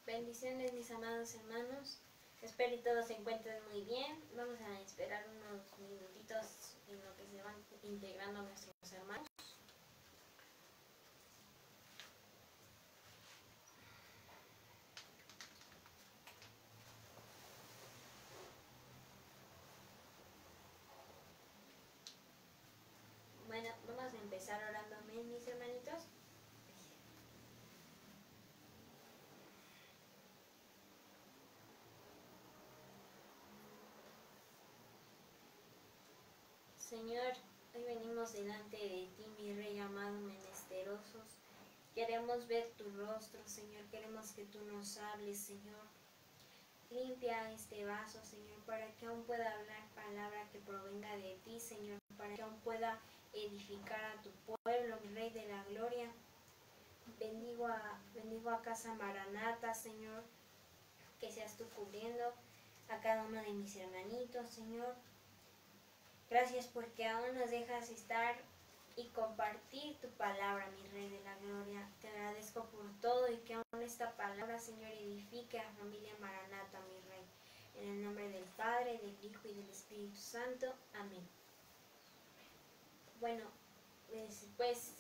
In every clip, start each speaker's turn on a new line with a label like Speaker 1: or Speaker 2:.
Speaker 1: Bendiciones mis amados hermanos, espero que todos se encuentren muy bien. Vamos a esperar unos minutitos en lo que se van integrando nuestros hermanos. Bueno, vamos a empezar orando, amén mis hermanitos. Señor, hoy venimos delante de ti, mi Rey amado, menesterosos. Queremos ver tu rostro, Señor, queremos que tú nos hables, Señor. Limpia este vaso, Señor, para que aún pueda hablar palabra que provenga de ti, Señor, para que aún pueda edificar a tu pueblo, mi Rey de la Gloria. Bendigo a Casa Maranata, Señor, que seas tú cubriendo a cada uno de mis hermanitos, Señor. Gracias porque aún nos dejas estar y compartir tu palabra, mi Rey de la Gloria. Te agradezco por todo y que aún esta palabra, Señor, edifique a familia Maranata, mi Rey. En el nombre del Padre, del Hijo y del Espíritu Santo. Amén. Bueno, pues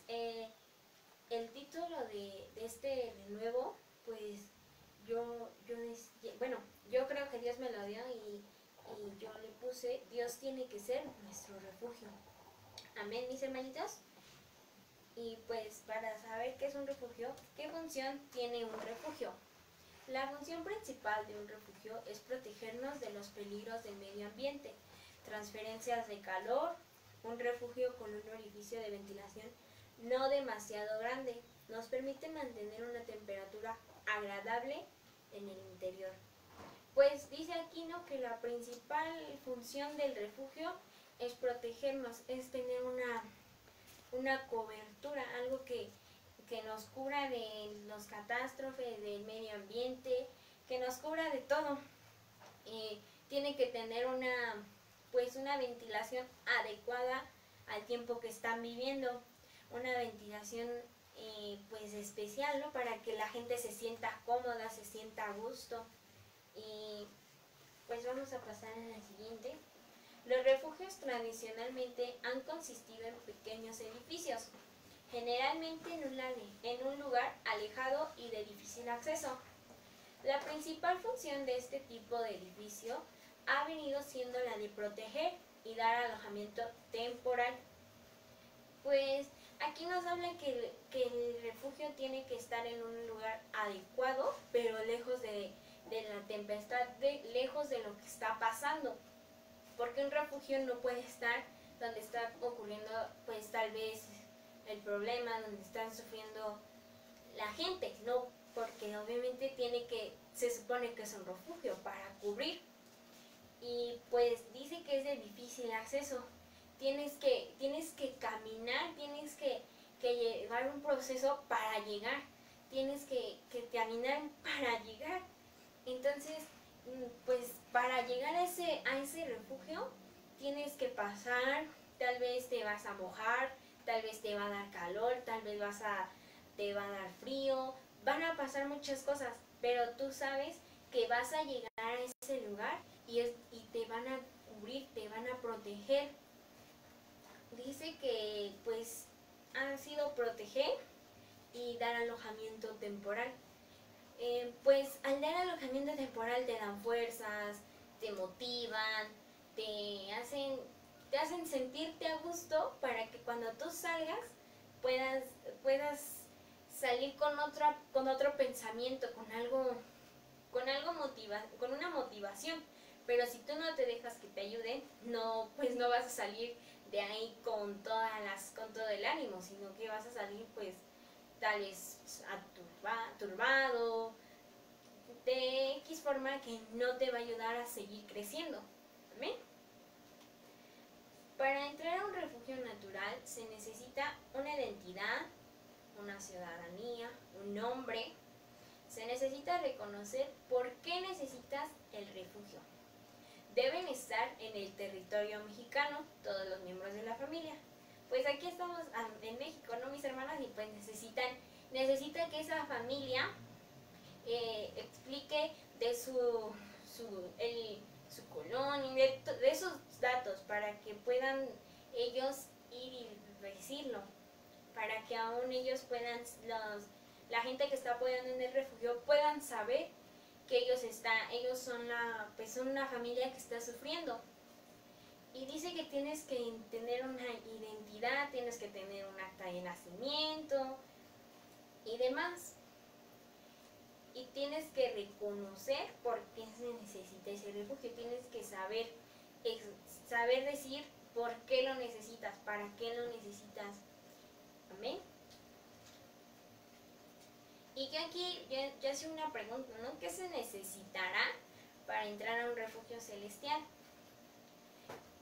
Speaker 1: el título de este renuevo, pues yo creo que Dios me lo dio y yo le puse: Dios tiene que ser nuestro refugio. Amén, mis hermanitos. Y pues para saber qué es un refugio, ¿qué función tiene un refugio? La función principal de un refugio es protegernos de los peligros del medio ambiente, transferencias de calor. Un refugio con un orificio de ventilación no demasiado grande nos permite mantener una temperatura agradable en el interior. Pues dice aquí, ¿no?, que la principal función del refugio es protegernos, es tener una cobertura, algo que nos cubra de los catástrofes, del medio ambiente, que nos cubra de todo. Tiene que tener una ventilación adecuada al tiempo que están viviendo, una ventilación pues especial, ¿no?, para que la gente se sienta cómoda, se sienta a gusto. Y pues vamos a pasar a la siguiente. Los refugios tradicionalmente han consistido en pequeños edificios, generalmente en un lugar alejado y de difícil acceso. La principal función de este tipo de edificio ha venido siendo la de proteger y dar alojamiento temporal. Pues aquí nos habla que el refugio tiene que estar en un lugar adecuado, pero lejos de la tempestad, lejos de lo que está pasando. Porque un refugio no puede estar donde está ocurriendo pues tal vez el problema, donde están sufriendo la gente, no, porque obviamente se supone que es un refugio para cubrir. Y pues dice que es de difícil acceso. Tienes que caminar, tienes que llevar un proceso para llegar. Tienes que caminar para llegar. Entonces, pues para llegar a ese refugio tienes que pasar, tal vez te vas a mojar, tal vez te va a dar calor, tal vez te va a dar frío, van a pasar muchas cosas, pero tú sabes que vas a llegar a ese lugar y te van a cubrir, te van a proteger. Dice que pues ha sido proteger y dar alojamiento temporal. Pues al dar alojamiento temporal te dan fuerzas, te motivan, te hacen sentirte a gusto para que cuando tú salgas puedas salir con otro pensamiento, con una motivación. Pero si tú no te dejas que te ayuden, no vas a salir de ahí con todo el ánimo, sino que vas a salir pues tal vez turbado, de X forma que no te va a ayudar a seguir creciendo. ¿Amén? Para entrar a un refugio natural se necesita una identidad, una ciudadanía, un nombre. Se necesita reconocer por qué necesitas el refugio. Deben estar en el territorio mexicano todos los miembros de la familia. Pues aquí estamos en México, ¿no, mis hermanas? Y pues necesita que esa familia explique de su colonia, de esos datos, para que puedan ellos ir y decirlo, para que aún ellos puedan, la gente que está apoyando en el refugio, puedan saber que ellos son son una familia que está sufriendo. Y dice que tienes que tener una identidad, tienes que tener un acta de nacimiento y demás. Y tienes que reconocer por qué se necesita ese refugio. Tienes que saber decir por qué lo necesitas, para qué lo necesitas. Amén. Y que aquí yo hace una pregunta, ¿no? ¿Qué se necesitará para entrar a un refugio celestial?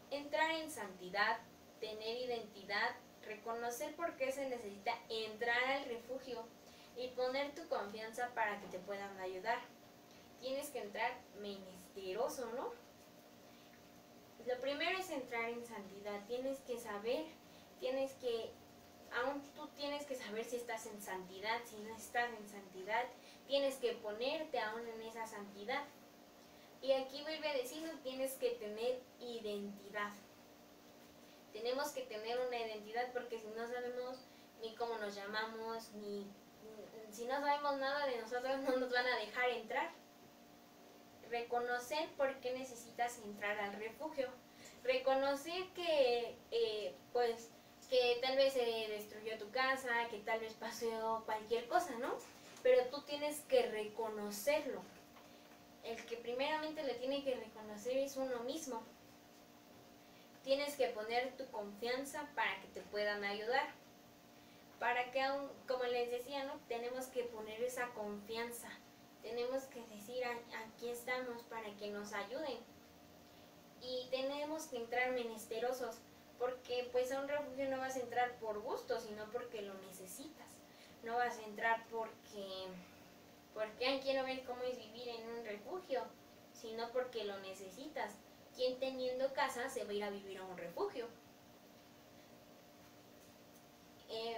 Speaker 1: Entrar en santidad, tener identidad, reconocer por qué se necesita entrar al refugio y poner tu confianza para que te puedan ayudar. Tienes que entrar menesteroso, ¿no? Lo primero es entrar en santidad. Tienes que saber, aún tú tienes que saber si estás en santidad, si no estás en santidad. Tienes que ponerte aún en esa santidad. Y aquí vuelve a decirnos, tienes que tener identidad. Tenemos que tener una identidad, porque si no sabemos ni cómo nos llamamos, si no sabemos nada de nosotros, no nos van a dejar entrar. Reconocer por qué necesitas entrar al refugio. Reconocer que que tal vez se destruyó tu casa, que tal vez pasó cualquier cosa, ¿no? Pero tú tienes que reconocerlo. El que primeramente le tiene que reconocer es uno mismo. Tienes que poner tu confianza para que te puedan ayudar. Para que aún, como les decía, ¿no? Tenemos que poner esa confianza. Tenemos que decir, aquí estamos para que nos ayuden. Y tenemos que entrar menesterosos, porque pues a un refugio no vas a entrar por gusto, sino porque lo necesitas. No vas a entrar porque quiero ver cómo es vivir en un refugio, sino porque lo necesitas. Quien teniendo casa se va a ir a vivir a un refugio.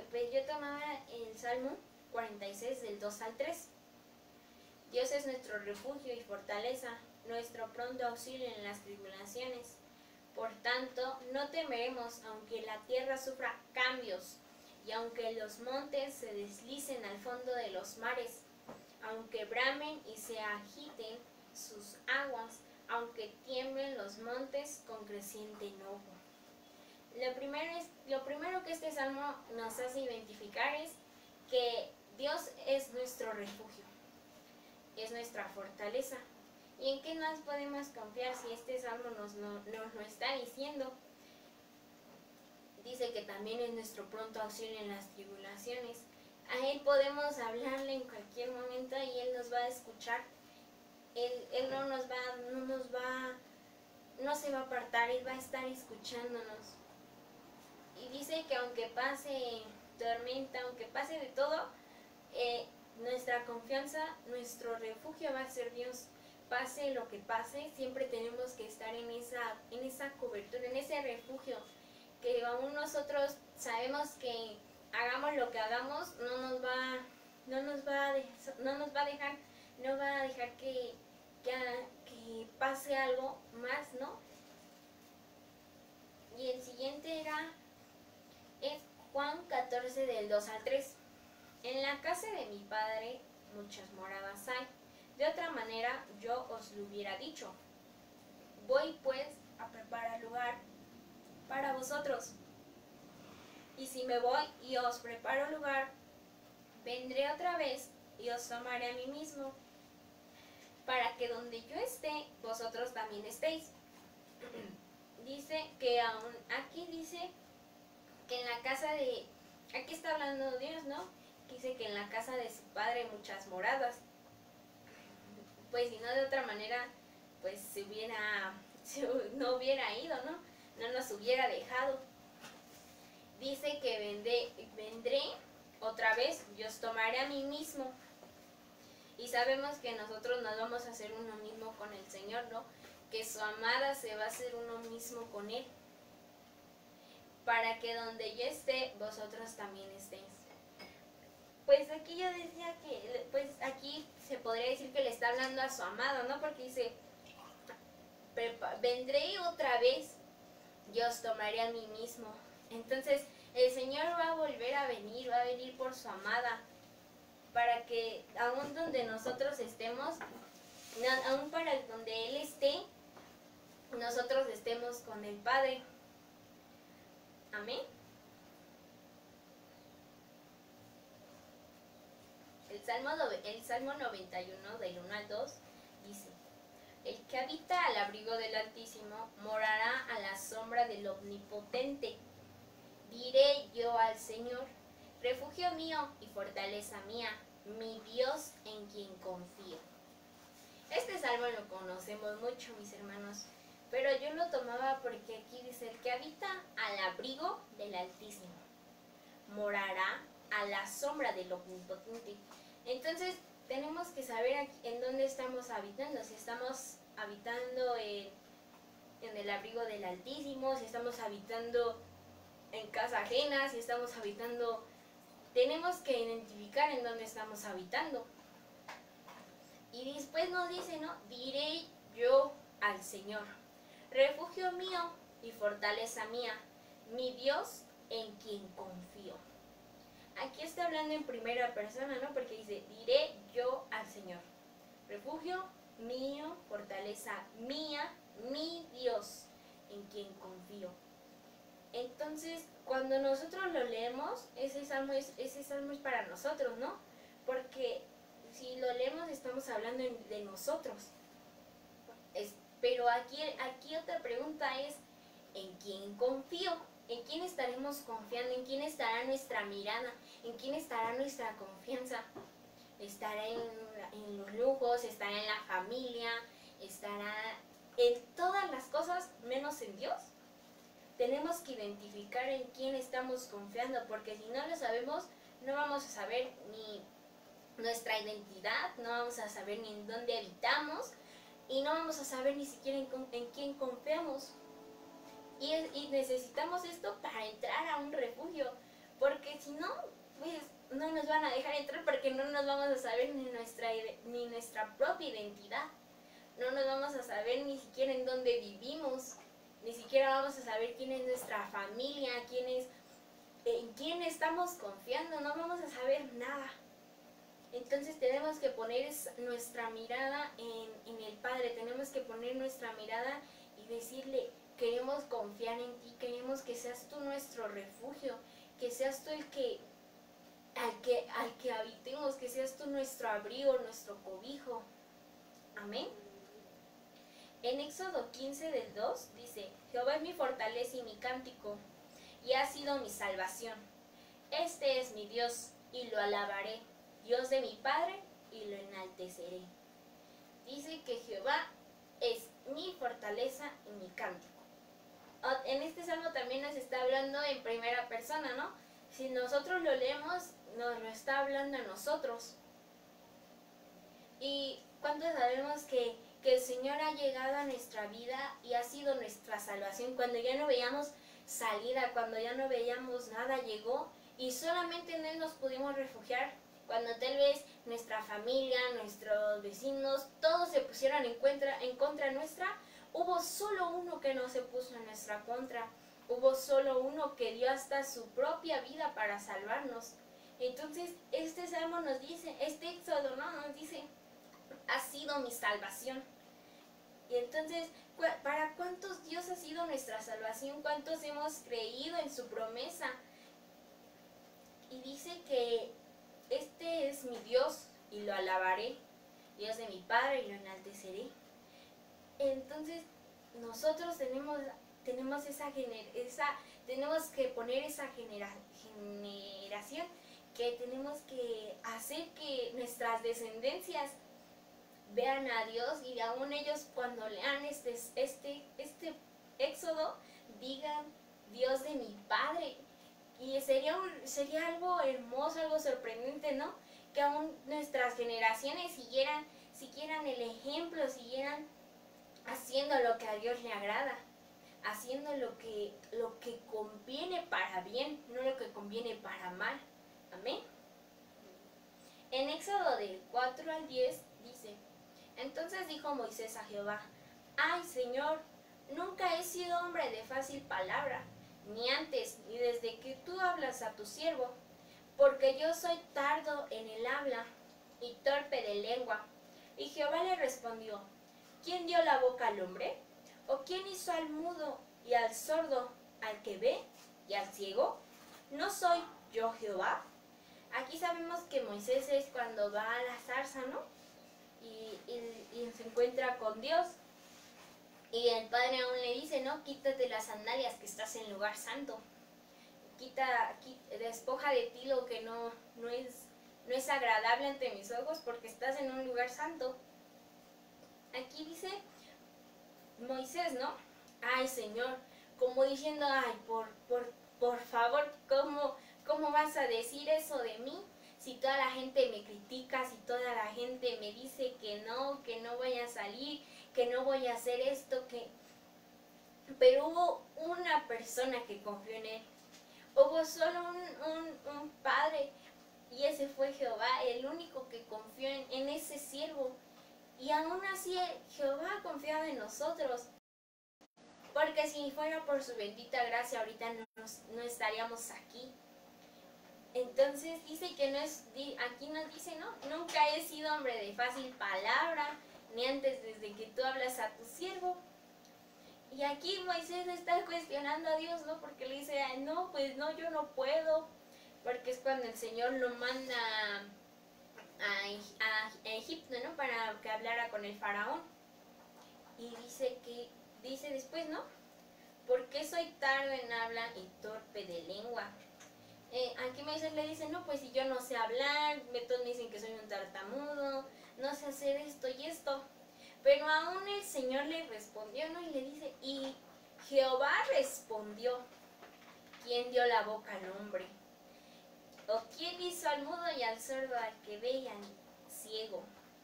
Speaker 1: Pues yo tomaba el Salmo 46 del 2 al 3. Dios es nuestro refugio y fortaleza, nuestro pronto auxilio en las tribulaciones. Por tanto, no temeremos aunque la tierra sufra cambios, y aunque los montes se deslicen al fondo de los mares, aunque bramen y se agiten sus aguas, aunque tiemblen los montes con creciente enojo. Lo primero que este salmo nos hace identificar es que Dios es nuestro refugio, es nuestra fortaleza. ¿Y en qué más podemos confiar si este salmo nos lo está diciendo? Dice que también es nuestro pronto auxilio en las tribulaciones. A Él podemos hablarle en cualquier momento y Él nos va a escuchar. Él no se va a apartar, Él va a estar escuchándonos. Y dice que aunque pase tormenta, aunque pase de todo, nuestra confianza, nuestro refugio va a ser Dios. Pase lo que pase, siempre tenemos que estar en esa cobertura, en ese refugio, que aún nosotros sabemos que hagamos lo que hagamos, no va a dejar que pase algo más, ¿no? Y el siguiente es Juan 14 del 2 al 3. En la casa de mi Padre muchas moradas hay. De otra manera yo os lo hubiera dicho. Voy pues a preparar lugar para vosotros. Y si me voy y os preparo lugar, vendré otra vez y os tomaré a mí mismo, para que donde yo esté, vosotros también estéis. Dice que aquí dice que en la casa aquí está hablando Dios, ¿no? Dice que en la casa de su Padre muchas moradas. Pues si no, de otra manera, pues no hubiera ido, ¿no? No nos hubiera dejado. Dice que vendré otra vez y os tomaré a mí mismo. Y sabemos que nosotros nos vamos a hacer uno mismo con el Señor, ¿no? Que su amada se va a hacer uno mismo con Él. Para que donde yo esté, vosotros también estéis. Pues aquí yo decía que, pues aquí se podría decir que le está hablando a su amado, ¿no? Porque dice, vendré otra vez, yo os tomaré a mí mismo. Entonces el Señor va a volver a venir, va a venir por su amada, para que aún donde nosotros estemos, aún para donde Él esté, nosotros estemos con el Padre. Amén. El Salmo 91 del 1 al 2 dice: el que habita al abrigo del Altísimo morará a la sombra del Omnipotente. Diré yo al Señor, refugio mío y fortaleza mía, mi Dios en quien confío. Este salmo lo conocemos mucho, mis hermanos, pero yo lo tomaba porque aquí dice: el que habita al abrigo del Altísimo morará a la sombra del Omnipotente. Entonces tenemos que saber en dónde estamos habitando, si estamos habitando en el abrigo del Altísimo, si estamos habitando en casa ajena, si estamos habitando, tenemos que identificar en dónde estamos habitando. Y después nos dice, ¿no? Diré yo al Señor, refugio mío y fortaleza mía, mi Dios en quien confío. Aquí está hablando en primera persona, ¿no? Porque dice, diré yo al Señor, refugio mío, fortaleza mía, mi Dios en quien confío. Entonces, cuando nosotros lo leemos, ese salmo es para nosotros, ¿no? Porque si lo leemos estamos hablando de nosotros. Pero aquí otra pregunta es, ¿en quién confío? ¿En quién estaremos confiando? ¿En quién estará nuestra mirada? ¿En quién estará nuestra confianza? ¿Estará en los lujos? ¿Estará en la familia? ¿Estará en todas las cosas menos en Dios? Tenemos que identificar en quién estamos confiando, porque si no lo sabemos, no vamos a saber ni nuestra identidad, no vamos a saber ni en dónde habitamos y no vamos a saber ni siquiera en quién confiamos. Y necesitamos esto para entrar a un refugio, porque si no, pues no nos van a dejar entrar, porque no nos vamos a saber ni nuestra propia identidad, no nos vamos a saber ni siquiera en dónde vivimos, ni siquiera vamos a saber quién es nuestra familia, en quién estamos confiando, no vamos a saber nada. Entonces tenemos que poner nuestra mirada en el Padre, tenemos que poner nuestra mirada y decirle: queremos confiar en ti, queremos que seas tú nuestro refugio, que seas tú al que habitemos, que seas tú nuestro abrigo, nuestro cobijo. Amén. En Éxodo 15 del 2 dice: Jehová es mi fortaleza y mi cántico, y ha sido mi salvación. Este es mi Dios, y lo alabaré, Dios de mi Padre, y lo enalteceré. Dice que Jehová es mi fortaleza y mi cántico. En este salmo también nos está hablando en primera persona, ¿no? Si nosotros lo leemos, nos lo está hablando a nosotros. ¿Y cuántos sabemos que el Señor ha llegado a nuestra vida y ha sido nuestra salvación? Cuando ya no veíamos salida, cuando ya no veíamos nada, llegó y solamente en Él nos pudimos refugiar. Cuando tal vez nuestra familia, nuestros vecinos, todos se pusieron en contra nuestra, hubo solo uno que no se puso en nuestra contra. Hubo solo uno que dio hasta su propia vida para salvarnos. Entonces, este salmo nos dice, este éxodo, ¿no? Nos dice: ha sido mi salvación. Y entonces, ¿para cuántos Dios ha sido nuestra salvación? ¿Cuántos hemos creído en su promesa? Y dice que este es mi Dios y lo alabaré, Dios de mi Padre, y lo enalteceré. Entonces, nosotros tenemos tenemos que poner esa generación, que tenemos que hacer que nuestras descendencias vean a Dios, y aún ellos cuando lean este éxodo digan: Dios de mi Padre. Y sería algo hermoso, algo sorprendente, ¿no? Que aún nuestras generaciones siguieran el ejemplo, siguieran haciendo lo que a Dios le agrada, haciendo lo que conviene para bien, no lo que conviene para mal. Amén. En Éxodo del 4 al 10 dice: Entonces dijo Moisés a Jehová: Ay, Señor, nunca he sido hombre de fácil palabra, ni antes, ni desde que tú hablas a tu siervo, porque yo soy tardo en el habla y torpe de lengua. Y Jehová le respondió: ¿Quién dio la boca al hombre? ¿O quién hizo al mudo y al sordo, al que ve y al ciego? ¿No soy yo Jehová? Aquí sabemos que Moisés es cuando va a la zarza, ¿no? Y se encuentra con Dios. Y el Padre aún le dice, ¿no? Quítate las sandalias, que estás en lugar santo. Despoja de ti lo que no es agradable ante mis ojos, porque estás en un lugar santo. Aquí dice Moisés, ¿no? Ay, Señor, como diciendo, ay, por favor, ¿cómo vas a decir eso de mí? Si toda la gente me critica, si toda la gente me dice que no voy a salir, que no voy a hacer esto, Pero hubo una persona que confió en él. Hubo solo un padre, y ese fue Jehová, el único que confió en ese siervo. Y aún así Jehová ha confiado en nosotros. Porque si fuera por su bendita gracia, ahorita no estaríamos aquí. Entonces dice que aquí nos dice, ¿no? Nunca he sido hombre de fácil palabra, ni antes desde que tú hablas a tu siervo. Y aquí Moisés está cuestionando a Dios, ¿no? Porque le dice, no, pues no, yo no puedo. Porque es cuando el Señor lo manda a Egipto, ¿no? Para que hablara con el faraón. Y dice después, ¿no? ¿Por qué soy tardo en habla y torpe de lengua? Aquí Moisés le dice, no, pues si yo no sé hablar, todos me dicen que soy un tartamudo, no sé hacer esto y esto. Pero aún el Señor le respondió, ¿no? Y le dice, y Jehová respondió, ¿quién dio la boca al hombre? ¿O quién hizo al mudo y al sordo, al que ve y al ciego?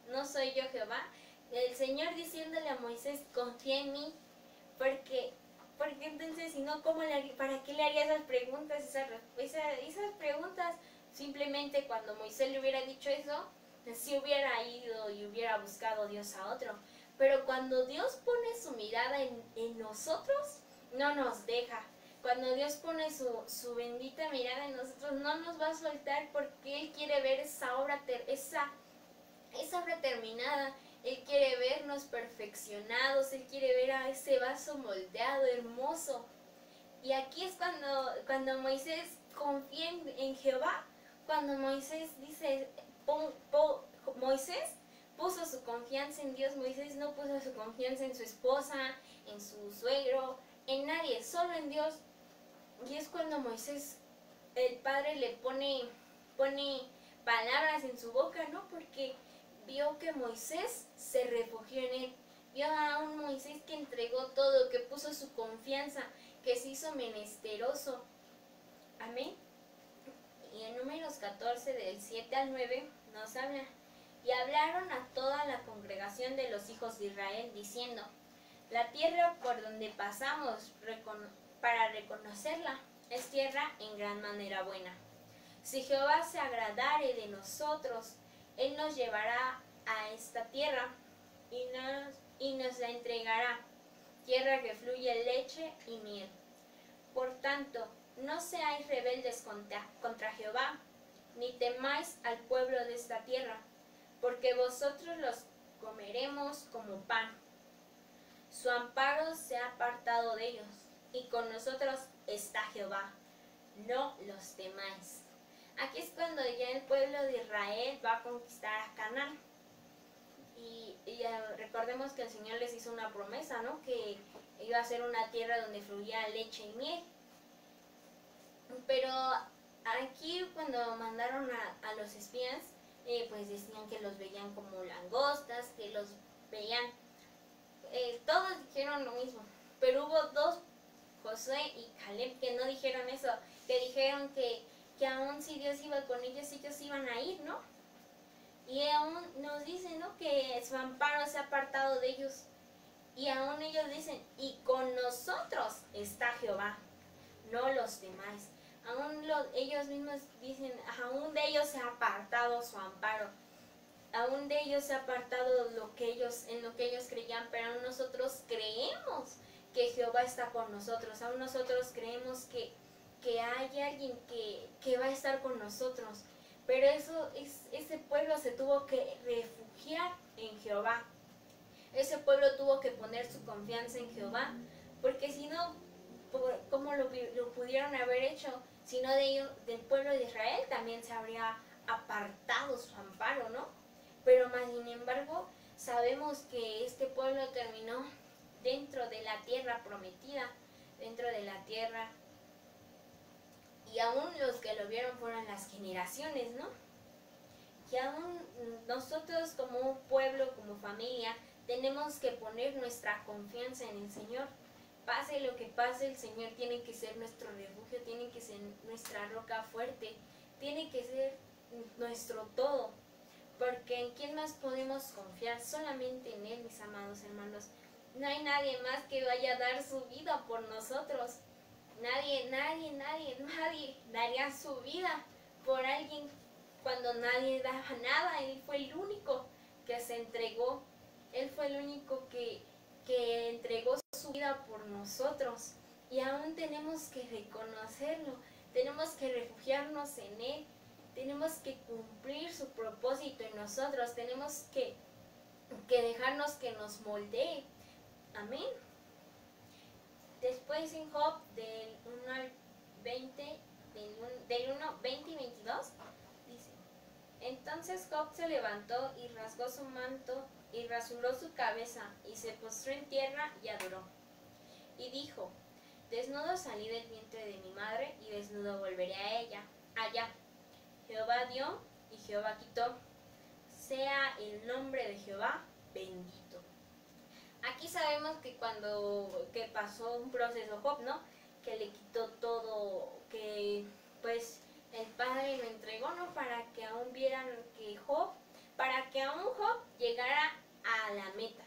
Speaker 1: ¿No soy yo Jehová? El Señor diciéndole a Moisés, confía en mí, porque entonces, si no, ¿para qué le haría esas preguntas? Esas preguntas, simplemente cuando Moisés le hubiera dicho eso, si hubiera ido y hubiera buscado a Dios a otro. Pero cuando Dios pone su mirada en nosotros, no nos deja. Cuando Dios pone su bendita mirada en nosotros, no nos va a soltar, porque Él quiere ver esa obra terminada. Él quiere vernos perfeccionados, Él quiere ver a ese vaso moldeado, hermoso. Y aquí es cuando Moisés confía en Jehová, cuando Moisés dice, Moisés puso su confianza en Dios. Moisés no puso su confianza en su esposa, en su suegro, en nadie, solo en Dios. Y es cuando Moisés, el Padre le pone palabras en su boca, ¿no? Porque vio que Moisés se refugió en él. Vio a un Moisés que entregó todo, que puso su confianza, que se hizo menesteroso. Amén. Y en Números 14, del 7 al 9, nos habla. Y hablaron a toda la congregación de los hijos de Israel, diciendo, la tierra por donde pasamos para reconocerla es tierra en gran manera buena. Si Jehová se agradare de nosotros, Él nos llevará a esta tierra y nos la entregará, tierra que fluye leche y miel. Por tanto, no seáis rebeldes contra Jehová, ni temáis al pueblo de esta tierra, porque vosotros los comeremos como pan. Su amparo se ha apartado de ellos, y con nosotros está Jehová. No los temáis. Aquí es cuando ya el pueblo de Israel va a conquistar a Canaán. Y recordemos que el Señor les hizo una promesa, ¿no? Que iba a ser una tierra donde fluía leche y miel. Pero aquí cuando mandaron a los espías, pues decían que los veían como langostas, que los veían... todos dijeron lo mismo. Pero hubo dos, Josué y Caleb, que no dijeron eso. Que dijeron que aún si Dios iba con ellos iban a ir, ¿no? Y aún nos dicen, ¿no? Que su amparo se ha apartado de ellos. Y aún ellos dicen, y con nosotros está Jehová, no los temáis. Ellos mismos dicen, aún de ellos se ha apartado su amparo, aún de ellos se ha apartado en lo que ellos creían, pero aún nosotros creemos que Jehová está con nosotros, aún nosotros creemos que hay alguien que va a estar con nosotros. Pero ese pueblo se tuvo que refugiar en Jehová. Ese pueblo tuvo que poner su confianza en Jehová, porque si no, ¿cómo lo pudieron haber hecho? Si no del pueblo de Israel también se habría apartado su amparo, ¿no? Pero más sin embargo, sabemos que este pueblo terminó dentro de la tierra prometida, dentro de la tierra. Y aún los que lo vieron fueron las generaciones, ¿no? Y aún nosotros como un pueblo, como familia, tenemos que poner nuestra confianza en el Señor. Pase lo que pase, el Señor tiene que ser nuestro refugio, tiene que ser nuestra roca fuerte, tiene que ser nuestro todo. Porque ¿en quién más podemos confiar? Solamente en Él, mis amados hermanos. No hay nadie más que vaya a dar su vida por nosotros. Nadie daría su vida por alguien cuando nadie daba nada. Él fue el único que se entregó. Él fue el único que entregó su vida por nosotros. Y aún tenemos que reconocerlo. Tenemos que refugiarnos en Él. Tenemos que cumplir su propósito en nosotros. Tenemos que dejarnos que nos moldee. Amén. Después en Job del 1 al 20, del 1, 20 y 22, dice: Entonces Job se levantó y rasgó su manto y rasuró su cabeza y se postró en tierra y adoró. Y dijo: Desnudo salí del vientre de mi madre y desnudo volveré a ella, allá. Jehová dio y Jehová quitó. Sea el nombre de Jehová bendito. Aquí sabemos que que pasó un proceso Job, ¿no? Que le quitó todo, que pues el Padre lo entregó, ¿no? Para que aún vieran que para que aún Job llegara a la meta.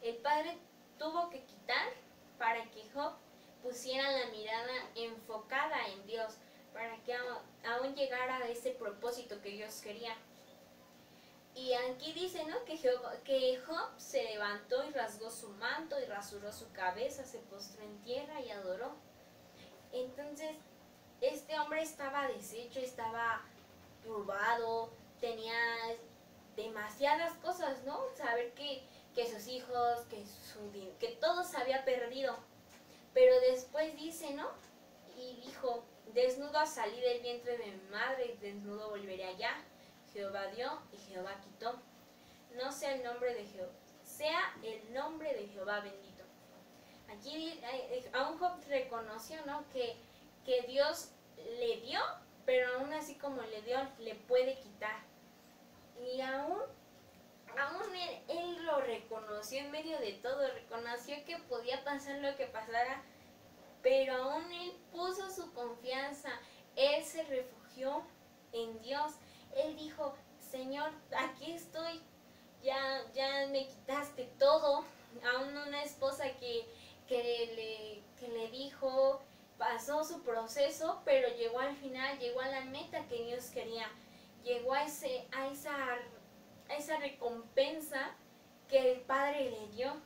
Speaker 1: El Padre tuvo que quitar para que Job pusiera la mirada enfocada en Dios, para que aún llegara a ese propósito que Dios quería. Y aquí dice, ¿no? Que Job se levantó y rasgó su manto y rasuró su cabeza, se postró en tierra y adoró. Entonces, este hombre estaba deshecho, estaba turbado, tenía demasiadas cosas, ¿no? Saber que sus hijos, que todo se había perdido. Pero después dice, ¿no? Y dijo: Desnudo salí del vientre de mi madre y desnudo volveré allá. Jehová dio y Jehová quitó. No sea el nombre de Jehová, sea el nombre de Jehová bendito. Aquí aún Job reconoció, ¿no? Que Dios le dio, pero aún así como le dio, le puede quitar. Y aún él lo reconoció en medio de todo, reconoció que podía pasar lo que pasara, pero aún él puso su confianza, él se refugió en Dios. Él dijo: Señor, aquí estoy, ya me quitaste todo. Aún una esposa que le dijo, pasó su proceso, pero llegó al final, llegó a la meta que Dios quería, llegó a esa recompensa que el Padre le dio.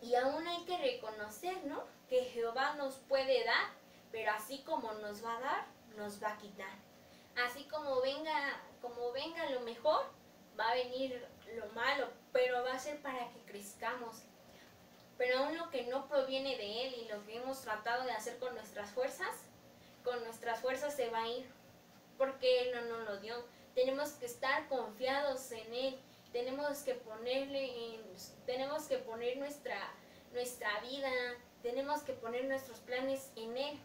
Speaker 1: Y aún hay que reconocer, ¿no? Que Jehová nos puede dar, pero así como nos va a dar, nos va a quitar. Así como venga lo mejor, va a venir lo malo, pero va a ser para que crezcamos. Pero aún lo que no proviene de Él y lo que hemos tratado de hacer con nuestras fuerzas se va a ir, porque Él no nos lo dio. Tenemos que estar confiados en Él, tenemos que poner nuestra vida, tenemos que poner nuestros planes en Él.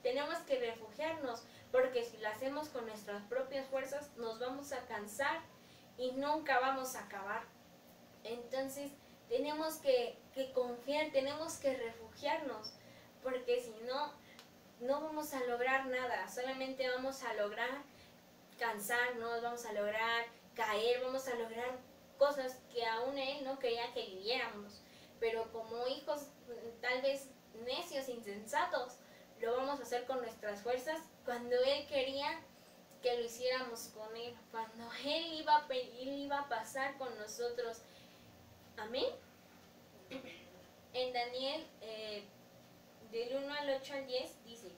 Speaker 1: Tenemos que refugiarnos, porque si lo hacemos con nuestras propias fuerzas, nos vamos a cansar y nunca vamos a acabar. Entonces, tenemos que confiar, tenemos que refugiarnos, porque si no, no vamos a lograr nada, solamente vamos a lograr cansarnos, vamos a lograr caer, vamos a lograr cosas que aún Él no quería que viviéramos. Pero como hijos tal vez necios, insensatos, lo vamos a hacer con nuestras fuerzas, cuando Él quería que lo hiciéramos con Él, cuando Él iba a pasar con nosotros. Amén. En Daniel, del 1 al 8 al 10, dice: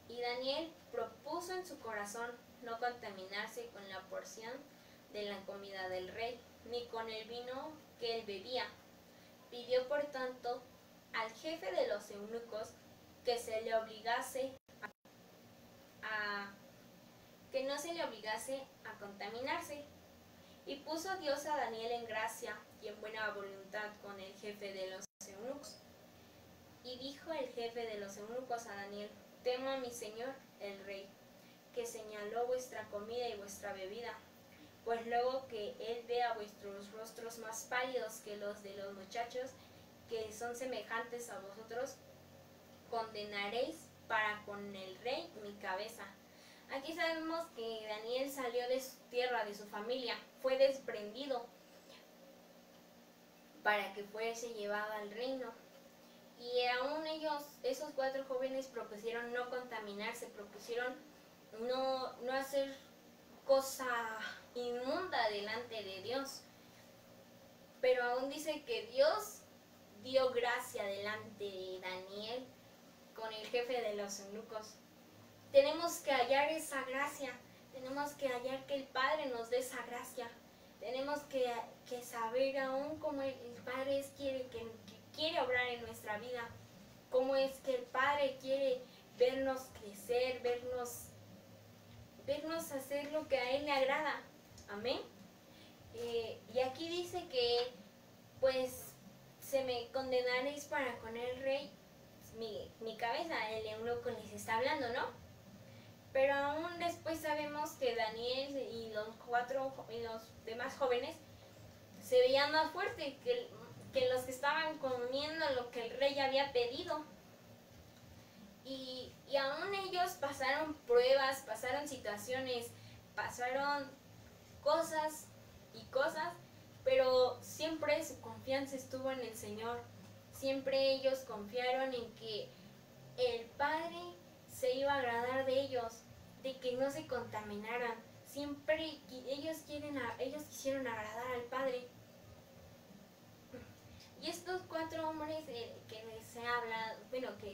Speaker 1: y Daniel propuso en su corazón no contaminarse con la porción de la comida del rey, ni con el vino que él bebía. Pidió por tanto al jefe de los eunucos que no se le obligase a contaminarse. Y puso Dios a Daniel en gracia y en buena voluntad con el jefe de los eunucos. Y dijo el jefe de los eunucos a Daniel: temo a mi señor el rey, que señaló vuestra comida y vuestra bebida, pues luego que él vea vuestros rostros más pálidos que los de los muchachos que son semejantes a vosotros, condenaréis para con el rey mi cabeza. Aquí sabemos que Daniel salió de su tierra, de su familia, fue desprendido para que fuese llevado al reino. Y aún esos 4 jóvenes propusieron no contaminarse, propusieron no hacer cosa inmunda delante de Dios. Pero aún dice que Dios dio gracia delante de Daniel con el jefe de los eunucos. Tenemos que hallar esa gracia, tenemos que hallar que el Padre nos dé esa gracia. Tenemos que saber aún cómo el Padre quiere obrar en nuestra vida, cómo es que el Padre quiere vernos crecer, vernos hacer lo que a Él le agrada. Amén. Y aquí dice que pues se me condenaréis para con el rey mi cabeza. El eunuco les está hablando, ¿no? Pero aún después sabemos que Daniel y los demás jóvenes se veían más fuertes que los que estaban comiendo lo que el rey había pedido. Y aún ellos pasaron pruebas, pasaron situaciones, pasaron cosas y cosas, pero siempre su confianza estuvo en el Señor. Siempre ellos confiaron en que el Padre se iba a agradar de ellos, de que no se contaminaran. Siempre ellos quisieron agradar al Padre. Y estos 4 hombres que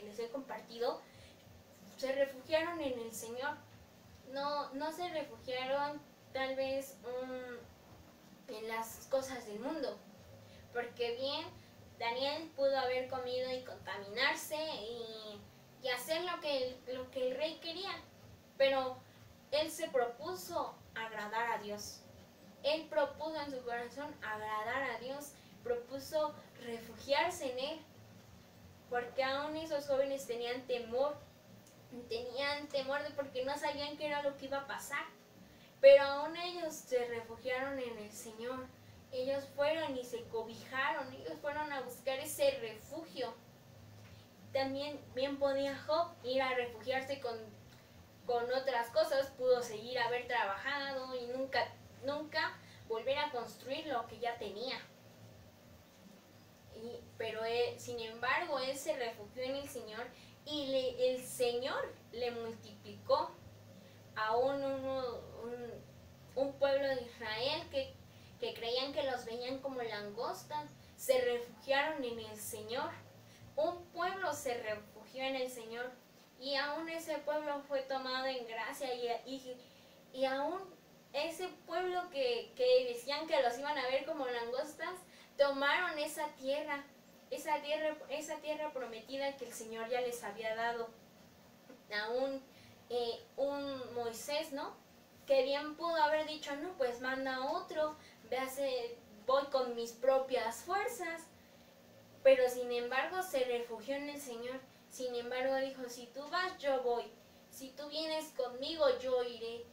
Speaker 1: les he compartido, se refugiaron en el Señor. No se refugiaron tal vez en las cosas del mundo, porque bien, Daniel pudo haber comido y contaminarse y hacer lo que el rey quería, pero él se propuso agradar a Dios. Él propuso en su corazón agradar a Dios, propuso refugiarse en Él, porque aún esos jóvenes tenían temor porque no sabían qué era lo que iba a pasar, pero aún ellos se refugiaron en el Señor. Ellos fueron y se cobijaron, ellos fueron a buscar ese refugio. También bien podía Job ir a refugiarse con otras cosas, pudo seguir haber trabajado y nunca volver a construir lo que ya tenía. Pero sin embargo, él se refugió en el Señor y el Señor le multiplicó a un pueblo de Israel que creían que los veían como langostas. Se refugiaron en el Señor. Un pueblo se refugió en el Señor y aún ese pueblo fue tomado en gracia y aún ese pueblo que decían que los iban a ver como langostas, tomaron esa tierra prometida que el Señor ya les había dado. Aún un Moisés, ¿no? Que bien pudo haber dicho, no, pues manda otro, voy con mis propias fuerzas. Pero sin embargo se refugió en el Señor. Sin embargo dijo, si tú vas, yo voy. Si tú vienes conmigo, yo iré.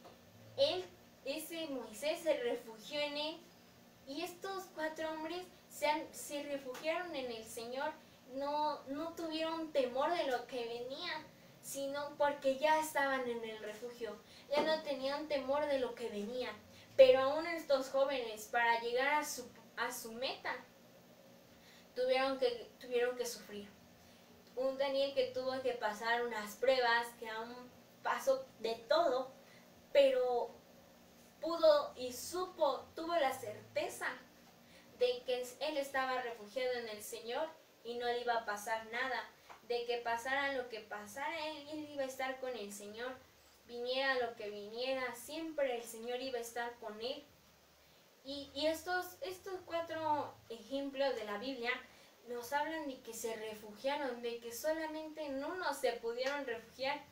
Speaker 1: Ese Moisés se refugió en él. Y estos 4 hombres se refugiaron en el Señor. No tuvieron temor de lo que venía, sino porque ya estaban en el refugio. Ya no tenían temor de lo que venía. Pero aún estos jóvenes, para llegar a su meta, tuvieron que sufrir. un Daniel que tuvo que pasar unas pruebas, que aún pasó de todo, pero pudo y supo, tuvo la certeza de que él estaba refugiado en el Señor y no le iba a pasar nada, de que pasara lo que pasara, él iba a estar con el Señor, viniera lo que viniera, siempre el Señor iba a estar con él. Y estos 4 ejemplos de la Biblia nos hablan de que se refugiaron, de que solamente en uno se pudieron refugiar,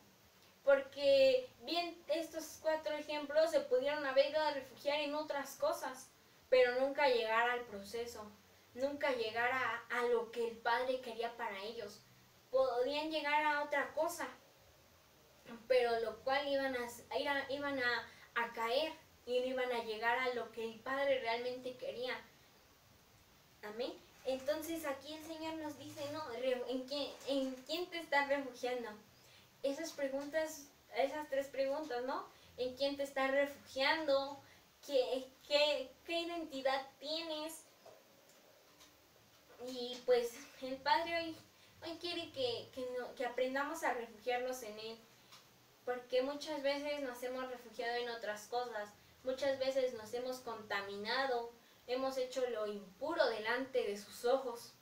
Speaker 1: porque bien estos 4 ejemplos se pudieron haber ido a refugiar en otras cosas, pero nunca llegar al proceso, nunca llegar a lo que el Padre quería para ellos. Podían llegar a otra cosa, pero lo cual iban a caer y no iban a llegar a lo que el Padre realmente quería. Amén. Entonces aquí el Señor nos dice, ¿no? ¿En quién te estás refugiando? Esas 3 preguntas, ¿no? ¿En quién te estás refugiando? ¿Qué identidad tienes? Y pues el Padre hoy quiere que aprendamos a refugiarnos en Él, porque muchas veces nos hemos refugiado en otras cosas, muchas veces nos hemos contaminado, hemos hecho lo impuro delante de sus ojos,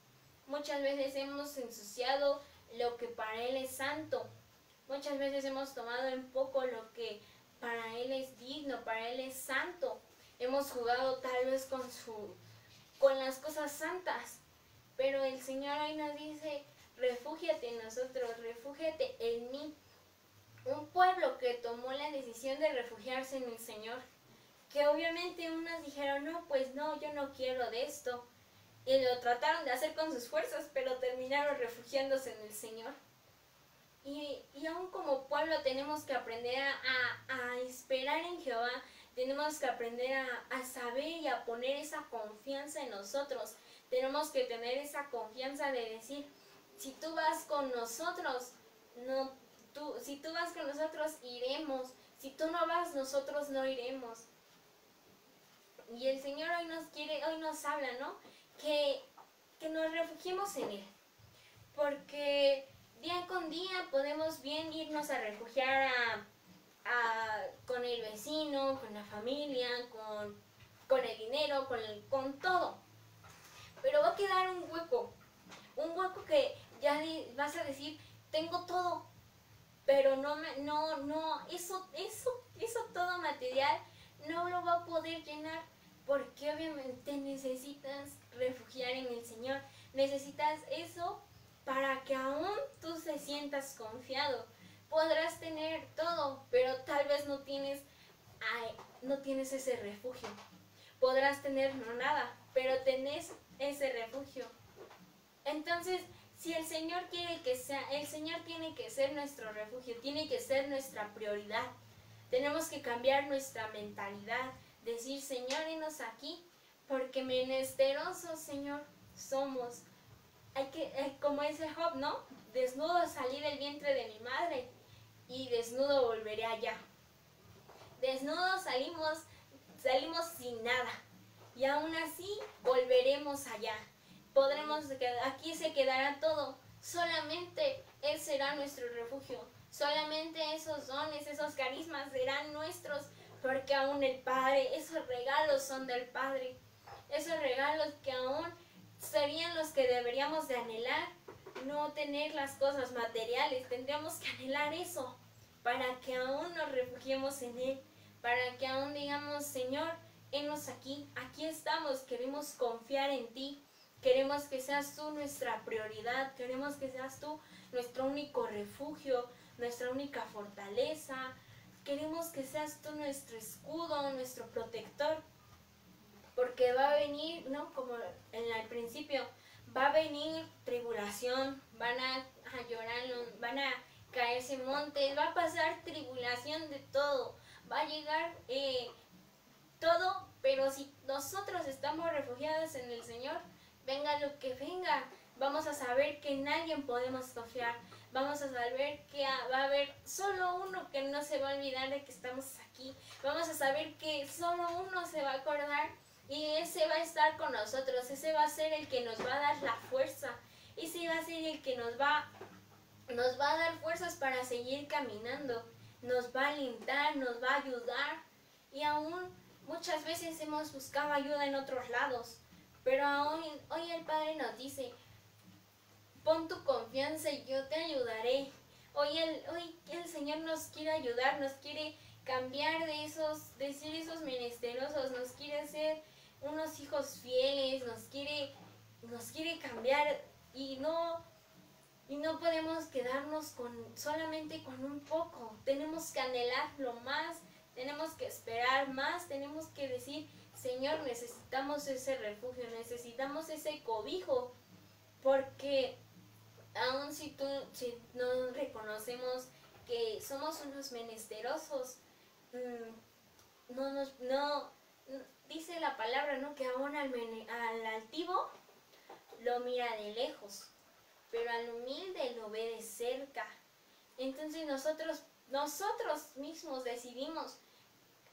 Speaker 1: muchas veces hemos ensuciado lo que para Él es santo, muchas veces hemos tomado en poco lo que para Él es digno, para Él es santo, hemos jugado tal vez con las cosas santas, pero el Señor hoy nos dice, refúgiate en nosotros, refúgiate en mí. Un pueblo que tomó la decisión de refugiarse en el Señor, que obviamente unos dijeron, no, pues no, yo no quiero de esto, y lo trataron de hacer con sus fuerzas, pero terminaron refugiándose en el Señor. Y aún como pueblo tenemos que aprender a esperar en Jehová, tenemos que aprender a saber y a poner esa confianza en nosotros. Tenemos que tener esa confianza de decir, si tú vas con nosotros, si tú vas con nosotros, iremos. Si tú no vas, nosotros no iremos. Y el Señor hoy nos habla, ¿no? Que nos refugiemos en Él. Porque día con día podemos bien irnos a refugiar con el vecino, con la familia, con el dinero, con todo. Pero va a quedar un hueco que ya vas a decir, tengo todo, pero eso todo material no lo va a poder llenar, porque obviamente necesitas refugiar en el Señor, necesitas eso para que aún tú te sientas confiado. Podrás tener todo, pero tal vez no tienes ese refugio. Podrás tener nada, pero tenés ese refugio. Entonces, si el Señor quiere el Señor tiene que ser nuestro refugio, tiene que ser nuestra prioridad. Tenemos que cambiar nuestra mentalidad, decir, Señor, henos aquí, porque menesterosos, Señor, somos. Como dice Job, ¿no? Desnudo salí del vientre de mi madre y desnudo volveré allá. Desnudos salimos sin nada y aún así volveremos allá. Aquí se quedará todo, solamente Él será nuestro refugio, solamente esos dones, esos carismas serán nuestros, porque aún el Padre, esos regalos son del Padre, esos regalos que aún serían los que deberíamos de anhelar, no tener las cosas materiales, tendríamos que anhelar eso, para que aún nos refugiemos en Él, para que aún digamos, Señor, henos aquí estamos, queremos confiar en ti, queremos que seas tú nuestra prioridad, queremos que seas tú nuestro único refugio, nuestra única fortaleza, queremos que seas tú nuestro escudo, nuestro protector, porque va a venir, ¿no? Como al principio, va a venir tribulación, van a llorar, van a caerse montes, va a pasar tribulación de todo, va a llegar todo, pero si nosotros estamos refugiados en el Señor, venga lo que venga, vamos a saber que en nadie podemos confiar, vamos a saber que va a haber solo uno que no se va a olvidar de que estamos aquí, vamos a saber que solo uno se va a acordar y ese va a estar con nosotros, ese va a ser el que nos va a dar la fuerza, ese va a ser el que nos va nos va a dar fuerzas para seguir caminando, nos va a alentar, nos va a ayudar. Y aún muchas veces hemos buscado ayuda en otros lados, pero hoy el Padre nos dice, pon tu confianza y yo te ayudaré. Hoy el Señor nos quiere ayudar, nos quiere cambiar de ser esos menesterosos, nos quiere hacer unos hijos fieles, nos quiere cambiar y no podemos quedarnos solamente con un poco. Tenemos que anhelarlo más, tenemos que esperar más, tenemos que decir, Señor, necesitamos ese refugio, necesitamos ese cobijo, porque aun si no reconocemos que somos unos menesterosos, dice la palabra, ¿no? Que aún al altivo lo mira de lejos, pero al humilde lo ve de cerca. Entonces nosotros mismos decidimos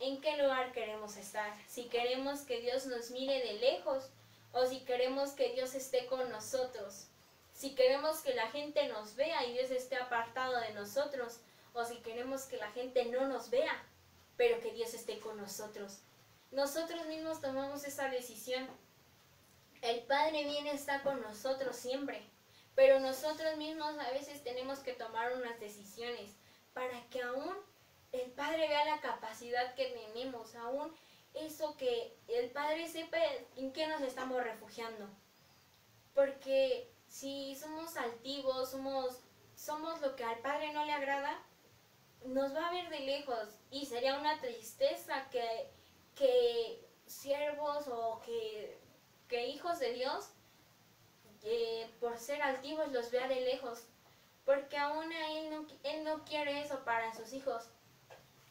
Speaker 1: en qué lugar queremos estar. Si queremos que Dios nos mire de lejos o si queremos que Dios esté con nosotros. Si queremos que la gente nos vea y Dios esté apartado de nosotros, o si queremos que la gente no nos vea, pero que Dios esté con nosotros. Nosotros mismos tomamos esa decisión. El Padre viene, está con nosotros siempre, pero nosotros mismos a veces tenemos que tomar unas decisiones para que aún el Padre vea la capacidad que tenemos, aún eso que el Padre sepa en qué nos estamos refugiando. Porque si somos altivos, somos lo que al Padre no le agrada, nos va a ver de lejos y sería una tristeza que siervos o que hijos de Dios, por ser altivos, los vea de lejos. Porque aún Él no quiere eso para sus hijos.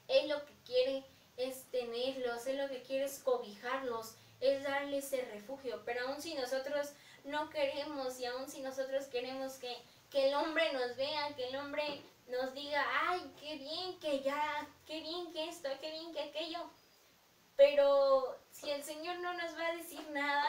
Speaker 1: Él lo que quiere es tenerlos, Él lo que quiere es cobijarlos, es darles ese refugio. Pero aún si nosotros no queremos y aún si nosotros queremos que el hombre nos vea, que el hombre nos diga, ay, qué bien qué bien que esto, qué bien que aquello. Pero si el Señor no nos va a decir nada,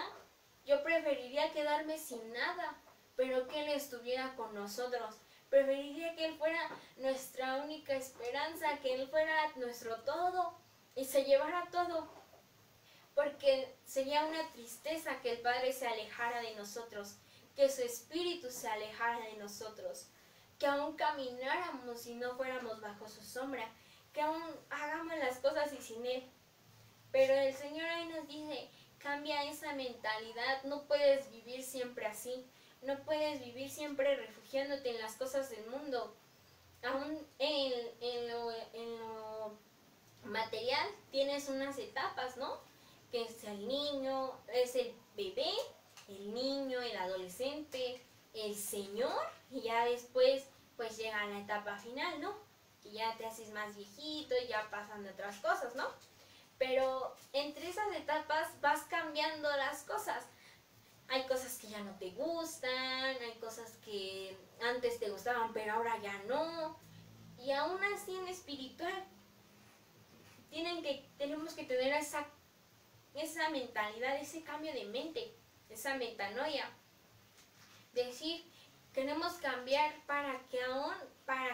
Speaker 1: yo preferiría quedarme sin nada, pero que Él estuviera con nosotros. Preferiría que Él fuera nuestra única esperanza, que Él fuera nuestro todo y se llevara todo. Porque sería una tristeza que el Padre se alejara de nosotros, que su Espíritu se alejara de nosotros, que aún camináramos y no fuéramos bajo su sombra, que aún hagamos las cosas y sin Él. Pero el Señor hoy nos dice, cambia esa mentalidad, no puedes vivir siempre así, no puedes vivir siempre refugiándote en las cosas del mundo. Aún en lo material tienes unas etapas, ¿no? Que es el niño, es el bebé, el niño, el adolescente, el Señor, y ya después pues llega la etapa final, ¿no? Que ya te haces más viejito y ya pasan otras cosas, ¿no? Pero entre esas etapas vas cambiando las cosas. Hay cosas que ya no te gustan, hay cosas que antes te gustaban pero ahora ya no. Y aún así en espiritual tenemos que tener esa mentalidad, ese cambio de mente, esa metanoia. Decir, queremos cambiar para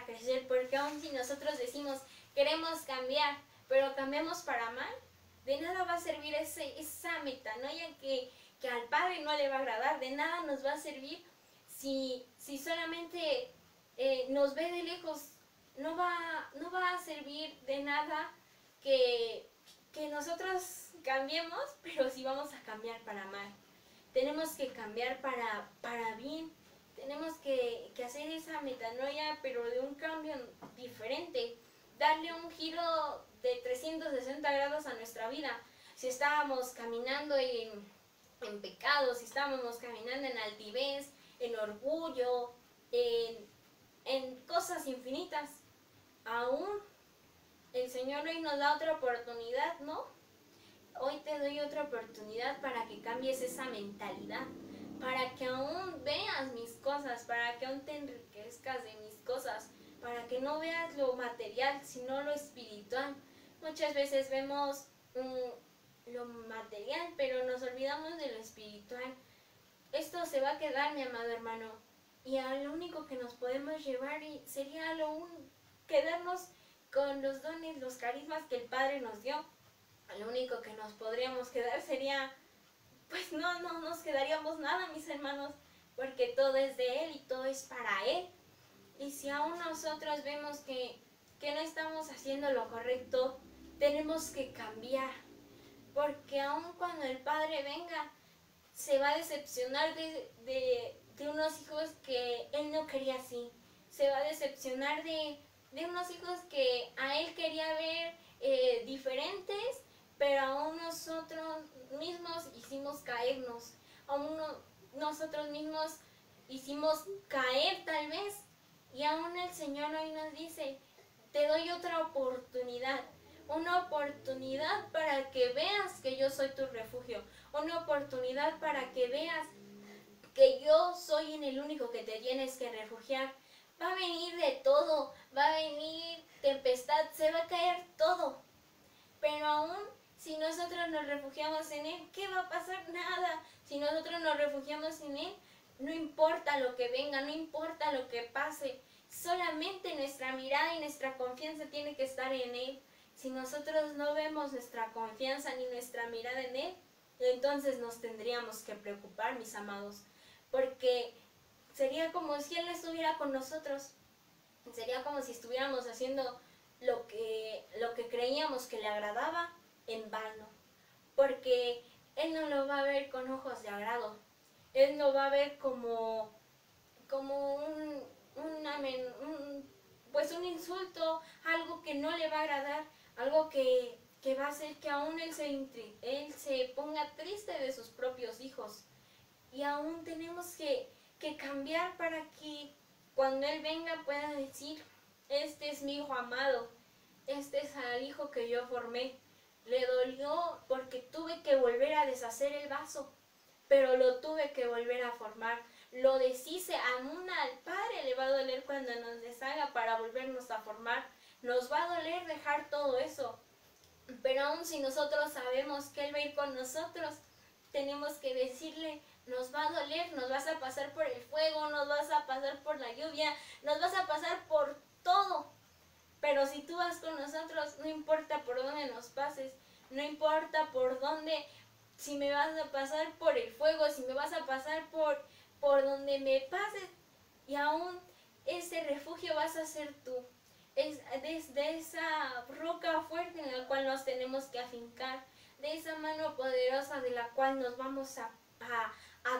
Speaker 1: crecer, porque aún si nosotros decimos queremos cambiar, pero cambiamos para mal, de nada va a servir esa metanoia que al Padre no le va a agradar, de nada nos va a servir si solamente nos ve de lejos, no va a servir de nada que nosotros cambiemos, pero si vamos a cambiar para mal. Tenemos que cambiar para bien, tenemos que hacer esa metanoia, pero de un cambio diferente, darle un giro de 360 grados a nuestra vida. Si estábamos caminando en pecado, si estábamos caminando en altivez, en orgullo, en cosas infinitas, aún el Señor hoy nos da otra oportunidad, ¿no? Hoy te doy otra oportunidad para que cambies esa mentalidad, para que aún veas mis cosas, para que aún te enriquezcas de mis cosas, para que no veas lo material, sino lo espiritual. Muchas veces vemos lo material, pero nos olvidamos de lo espiritual. Esto se va a quedar, mi amado hermano. y a lo único que nos podemos llevar sería quedarnos con los dones, los carismas que el Padre nos dio. Lo único que nos podríamos quedar sería, pues no nos quedaríamos nada, mis hermanos, porque todo es de Él y todo es para Él. Y si aún nosotros vemos que no estamos haciendo lo correcto, tenemos que cambiar, porque aún cuando el Padre venga, se va a decepcionar de unos hijos que Él no quería así. Se va a decepcionar de unos hijos que a Él quería ver diferentes, pero aún nosotros mismos hicimos caernos. Aún nosotros mismos hicimos caer tal vez. Y aún el Señor hoy nos dice, te doy otra oportunidad. Una oportunidad para que veas que yo soy tu refugio. Una oportunidad para que veas que yo soy en el único que te tienes que refugiar. Va a venir de todo, va a venir tempestad, se va a caer todo. Pero aún si nosotros nos refugiamos en Él, ¿qué va a pasar? Nada. Si nosotros nos refugiamos en Él, no importa lo que venga, no importa lo que pase. Solamente nuestra mirada y nuestra confianza tiene que estar en Él. Si nosotros no vemos nuestra confianza ni nuestra mirada en Él, entonces nos tendríamos que preocupar, mis amados, porque sería como si Él no estuviera con nosotros, sería como si estuviéramos haciendo lo que creíamos que le agradaba en vano, porque Él no lo va a ver con ojos de agrado, Él no va a ver como pues un insulto, algo que no le va a agradar, algo que va a hacer que aún él se ponga triste de sus propios hijos. Y aún tenemos que cambiar para que cuando Él venga pueda decir, este es mi hijo amado, este es el hijo que yo formé. Le dolió porque tuve que volver a deshacer el vaso, pero lo tuve que volver a formar. Lo deshice, aún al Padre le va a doler cuando nos deshaga para volvernos a formar. Nos va a doler dejar todo eso. Pero aún si nosotros sabemos que Él va a ir con nosotros, tenemos que decirle, nos va a doler, nos vas a pasar por el fuego, nos vas a pasar por la lluvia, nos vas a pasar por todo. Pero si tú vas con nosotros, no importa por dónde nos pases, no importa por dónde, si me vas a pasar por el fuego, si me vas a pasar por donde me pases, y aún ese refugio vas a ser tú. Es desde esa roca fuerte en la cual nos tenemos que afincar, de esa mano poderosa de la cual nos vamos a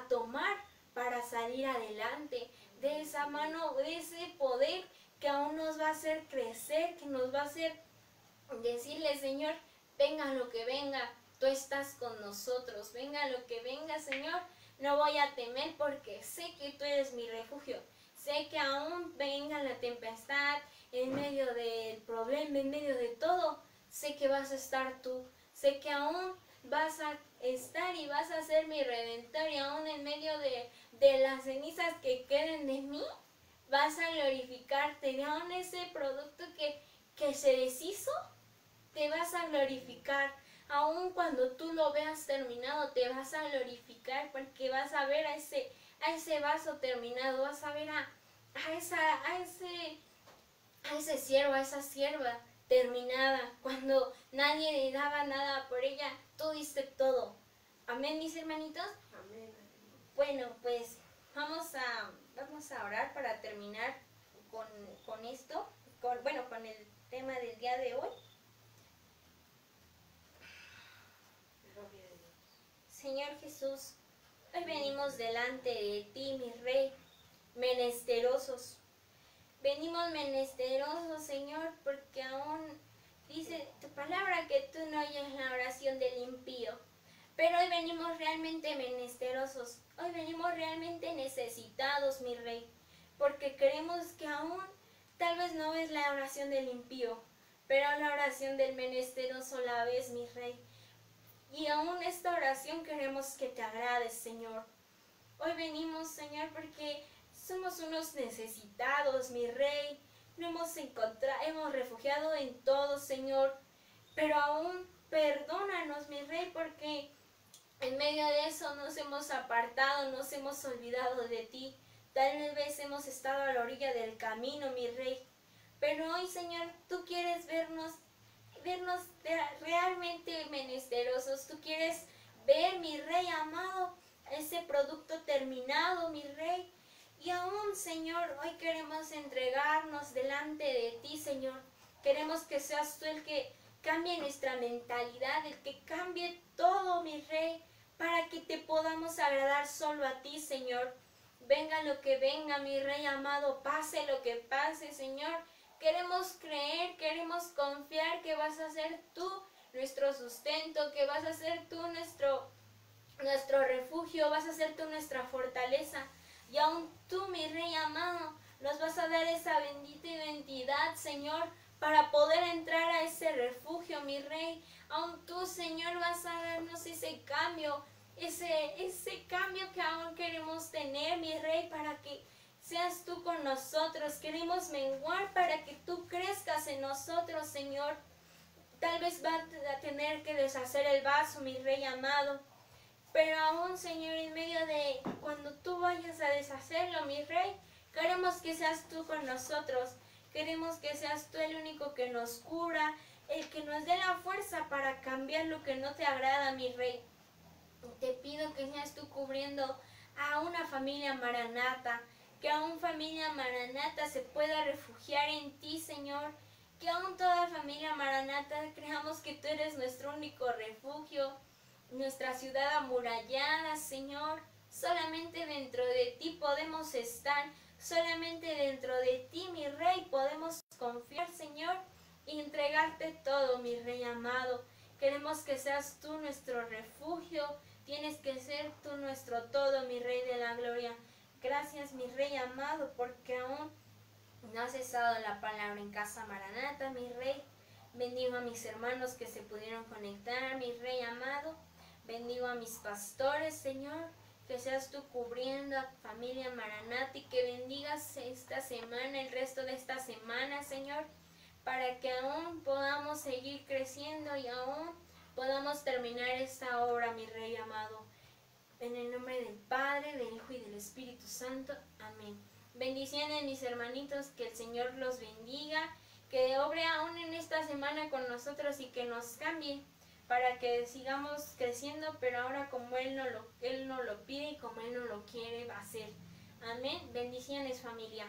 Speaker 1: tomar para salir adelante, de esa mano, de ese poder que aún nos va a hacer crecer, que nos va a hacer decirle, Señor, venga lo que venga, tú estás con nosotros, venga lo que venga, Señor, no voy a temer porque sé que tú eres mi refugio, sé que aún venga la tempestad, en medio del problema, en medio de todo, sé que vas a estar tú, sé que aún vas a estar y vas a ser mi redentor, y aún en medio de las cenizas que queden de mí, vas a glorificarte, y aún ese producto que se deshizo, te vas a glorificar. Aún cuando tú lo veas terminado, te vas a glorificar, porque vas a ver a ese vaso terminado, vas a ver a ese siervo, a esa sierva terminada, cuando nadie le daba nada por ella, tú diste todo. Amén, mis hermanitos.
Speaker 2: Amén.
Speaker 1: Bueno, pues vamos a orar para terminar con esto, con el tema del día de hoy.
Speaker 2: Gloria a Dios.
Speaker 1: Señor Jesús, hoy venimos delante de ti, mi Rey, menesterosos. Venimos menesterosos, Señor, porque aún dice tu palabra que tú no oyes la oración del impío. Pero hoy venimos realmente menesterosos, hoy venimos realmente necesitados, mi Rey, porque creemos que aún tal vez no ves la oración del impío, pero la oración del menesteroso la ves, mi Rey. Y aún esta oración queremos que te agrade, Señor. Hoy venimos, Señor, porque somos unos necesitados, mi Rey. No hemos refugiado en todo, Señor. Pero aún perdónanos, mi Rey, porque en medio de eso nos hemos apartado, nos hemos olvidado de ti. Tal vez hemos estado a la orilla del camino, mi Rey. Pero hoy, Señor, tú quieres vernos realmente menesterosos. Tú quieres ver, mi Rey amado, ese producto terminado, mi Rey. Y aún, Señor, hoy queremos entregarnos delante de ti, Señor. Queremos que seas tú el que cambie nuestra mentalidad, el que cambie todo, mi Rey, para que te podamos agradar solo a ti, Señor. Venga lo que venga, mi Rey amado, pase lo que pase, Señor. Queremos creer, queremos confiar que vas a ser tú nuestro sustento, que vas a ser tú nuestro refugio, vas a ser tú nuestra fortaleza. Y aún tú, mi Rey amado, nos vas a dar esa bendita identidad, Señor, para poder entrar a ese refugio, mi Rey. Aún tú, Señor, vas a darnos ese cambio, ese cambio que aún queremos tener, mi Rey, para que seas tú con nosotros. Queremos menguar para que tú crezcas en nosotros, Señor. Tal vez va a tener que deshacer el vaso, mi Rey amado. Pero aún, Señor, en medio de cuando tú vayas a deshacerlo, mi Rey, queremos que seas tú con nosotros. Queremos que seas tú el único que nos cura, el que nos dé la fuerza para cambiar lo que no te agrada, mi Rey. Te pido que seas tú cubriendo a una familia Maranata, que aún familia Maranata se pueda refugiar en ti, Señor. Que aún toda familia Maranata creamos que tú eres nuestro único refugio, nuestra ciudad amurallada, Señor. Solamente dentro de ti podemos estar, solamente dentro de ti, mi Rey, podemos confiar, Señor, y entregarte todo, mi Rey amado. Queremos que seas tú nuestro refugio, tienes que ser tú nuestro todo, mi Rey de la gloria. Gracias, mi Rey amado, porque aún no ha cesado la palabra en Casa Maranata, mi Rey. Bendigo a mis hermanos que se pudieron conectar, mi Rey amado. Bendigo a mis pastores, Señor. Que seas tú cubriendo a familia Maranata y que bendigas esta semana, el resto de esta semana, Señor, para que aún podamos seguir creciendo y aún podamos terminar esta obra, mi Rey amado. En el nombre del Padre, del Hijo y del Espíritu Santo. Amén. Bendiciones, mis hermanitos, que el Señor los bendiga, que obre aún en esta semana con nosotros y que nos cambie para que sigamos creciendo, pero ahora como Él no lo pide y como Él no lo quiere hacer. Amén. Bendiciones, familia.